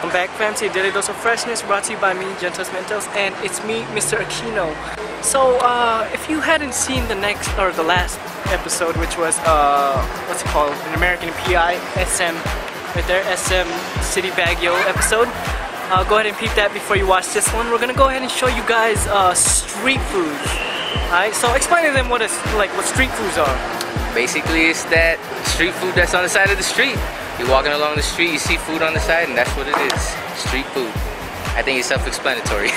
Welcome back, Fancy Daily Dose of Freshness, brought to you by me, Gentosmentos, and it's me, Mr. Aquino. So, if you hadn't seen the last episode, which was, what's it called, an American PI, SM, right there, SM City Baguio episode, go ahead and peep that before you watch this one. We're gonna go ahead and show you guys, street foods. Alright, so explain to them what street foods are. Basically, it's that street food that's on the side of the street. You're walking along the street, you see food on the side, and that's what it is. Street food. I think it's self-explanatory.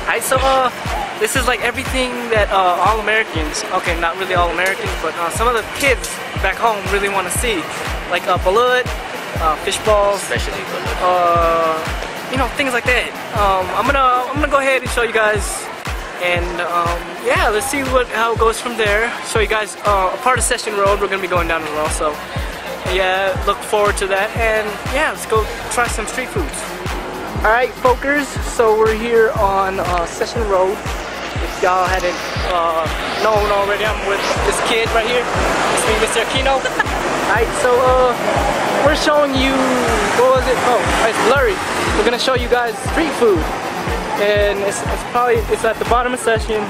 Alright, so this is like everything that all Americans, okay, not really all Americans, but some of the kids back home really want to see. Like balut, fish balls, Especially balut. You know, things like that. I'm gonna go ahead and show you guys, and yeah, let's see how it goes from there. Show you guys a part of Session Road. We're gonna be going down as well, so yeah, look forward to that. And yeah, let's go try some street foods. Alright, folkers, so we're here on Session Road. If y'all hadn't known already, I'm with this kid right here. It's me, Mr. Aquino. Alright, so we're showing you, what was it? Oh, it's blurry. We're gonna show you guys street food. And it's at the bottom of Session.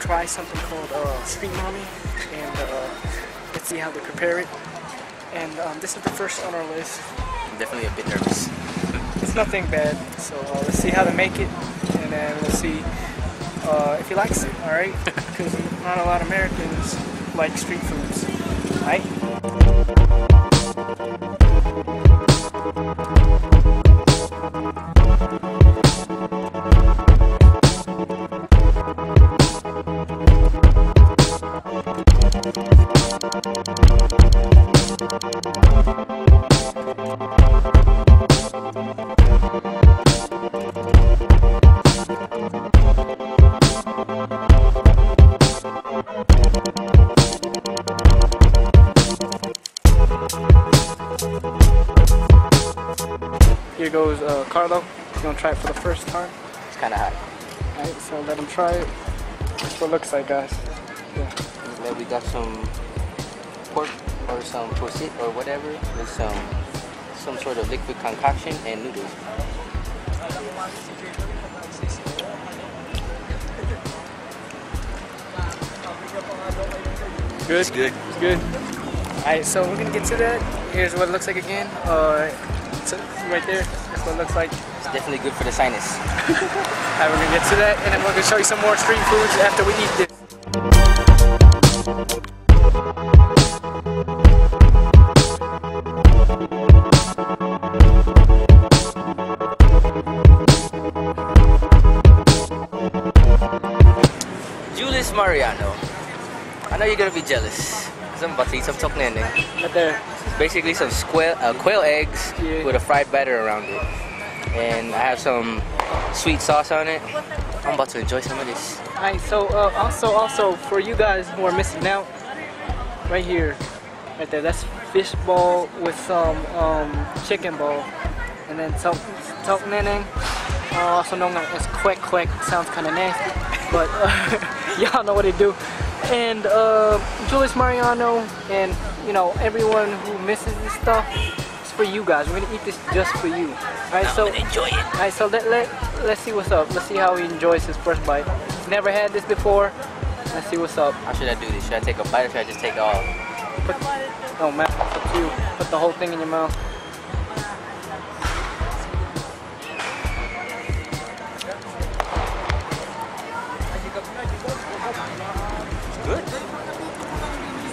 Try something called street mommy, and let's see how they prepare it. And this is the first on our list. I'm definitely a bit nervous. It's nothing bad, so let's see how they make it, and then we'll see if he likes it. All right, because not a lot of Americans like street foods, right? Here goes Carlo. He's gonna try it for the first time. It's kind of hot. Alright, so let him try it. That's what it looks like, guys. Yeah. We got some pork or some prosit or whatever with some sort of liquid concoction and noodles. Good? It's good. It's good. Alright, so we're gonna get to that. Here's what it looks like again. It's right there. That's what it looks like. It's definitely good for the sinus. Alright, we're gonna get to that, and then we're gonna show you some more street foods after we eat this. Julius Mariano. I know you're gonna be jealous, because I'm about to eat some toknene. Right there. Basically some quail eggs with a fried batter around it. And I have some sweet sauce on it. I'm about to enjoy some of this. Alright, so also for you guys who are missing out, right here, right there, that's fish ball with some chicken ball. And then toknene, also known as kwek kwek. Sounds kind of nasty, but y'all know what they do. And Julius Mariano, and you know, everyone who misses this stuff, it's for you guys. We're gonna eat this just for you. Alright, so enjoy it. Alright, so let's see what's up. Let's see how he enjoys his first bite. He's never had this before. Let's see what's up. How should I do this? Should I take a bite or should I just take all? Oh man, it's up to you. Put the whole thing in your mouth. Good.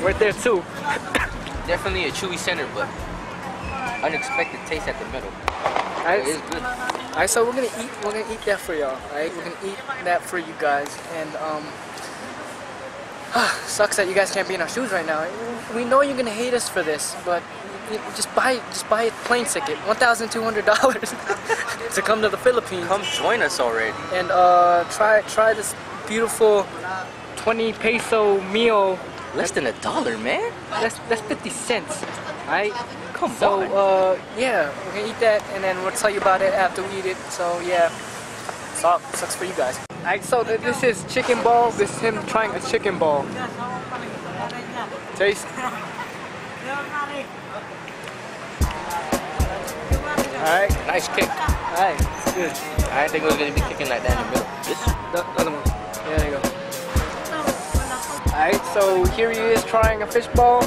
Right there too. Definitely a chewy center, but unexpected taste at the middle. Alright, It is good. Alright, so we're gonna eat that for y'all. Alright, we're gonna eat that for you guys, and sucks that you guys can't be in our shoes right now. We know you're gonna hate us for this, but just buy a plane ticket, $1,200 to come to the Philippines. Come join us already. And try this beautiful 20 peso meal. Less than $1, man. That's 50 cents, right? Come on. So yeah, we're gonna eat that, and then we'll tell you about it after we eat it. So yeah, sucks for you guys. Alright, so this is chicken ball. This is him trying a chicken ball. Taste. Alright. Nice kick. Alright, it's good. I didn't think it was gonna be kicking like that in the middle. This. The other one. Yeah, there you go. Alright, so here he is trying a fish ball.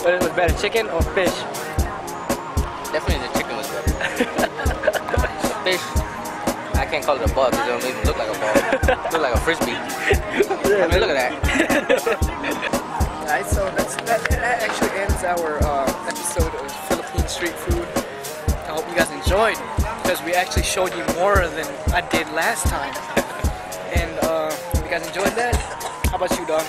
What was better, chicken or fish? Definitely the chicken was better. The fish, I can't call it a ball because it don't even look like a ball. It look like a frisbee. I mean, look at that. Alright, so that actually ends our episode of Philippine street food. I hope you guys enjoyed, because we actually showed you more than I did last time. And you guys enjoyed that? How about you, dog?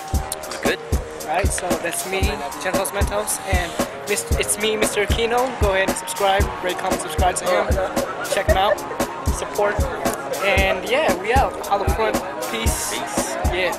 Good. Alright, so that's me, Gentosmentos, and it's me, Mr. Aquino. Go ahead and subscribe, rate, comment, subscribe to him. Check him out, support, and yeah, we out. Holla front, peace. Yeah.